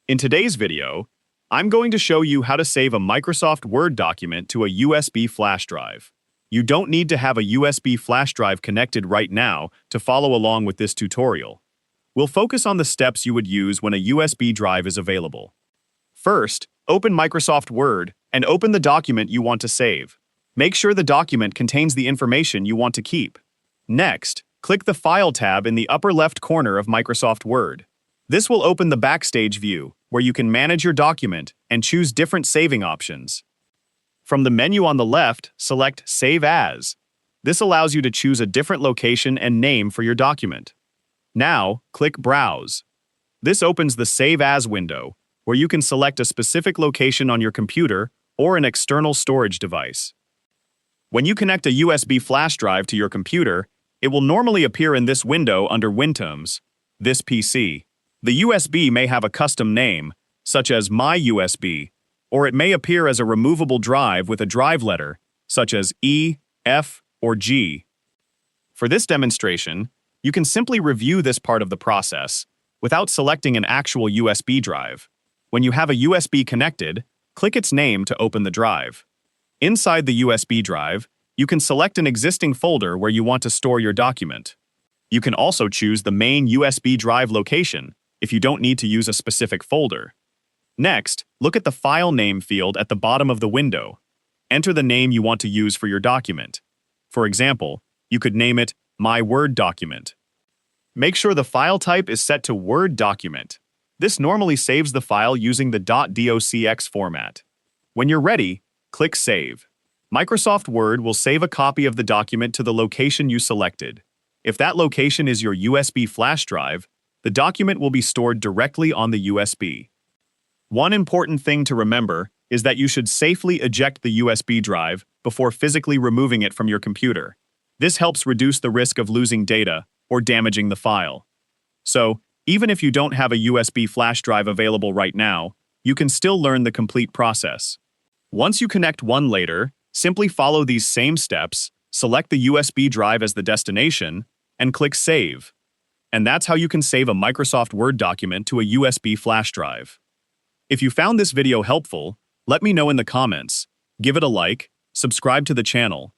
In today's video, I'm going to show you how to save a Microsoft Word document to a USB flash drive. You don't need to have a USB flash drive connected right now to follow along with this tutorial. We'll focus on the steps you would use when a USB drive is available. First, open Microsoft Word and open the document you want to save. Make sure the document contains the information you want to keep. Next, click the File tab in the upper left corner of Microsoft Word. This will open the Backstage view, where you can manage your document and choose different saving options. From the menu on the left, select Save As. This allows you to choose a different location and name for your document. Now, click Browse. This opens the Save As window, where you can select a specific location on your computer or an external storage device. When you connect a USB flash drive to your computer, it will normally appear in this window under Windows, This PC. The USB may have a custom name, such as My USB, or it may appear as a removable drive with a drive letter, such as E, F, or G. For this demonstration, you can simply review this part of the process without selecting an actual USB drive. When you have a USB connected, click its name to open the drive. Inside the USB drive, you can select an existing folder where you want to store your document. You can also choose the main USB drive location if you don't need to use a specific folder. Next, look at the file name field at the bottom of the window. Enter the name you want to use for your document. For example, you could name it My Word Document. Make sure the file type is set to Word Document. This normally saves the file using the .docx format. When you're ready, click Save. Microsoft Word will save a copy of the document to the location you selected. If that location is your USB flash drive, the document will be stored directly on the USB. One important thing to remember is that you should safely eject the USB drive before physically removing it from your computer. This helps reduce the risk of losing data or damaging the file. So, even if you don't have a USB flash drive available right now, you can still learn the complete process. Once you connect one later, simply follow these same steps, select the USB drive as the destination, and click Save. And that's how you can save a Microsoft Word document to a USB flash drive. If you found this video helpful, let me know in the comments, give it a like, subscribe to the channel,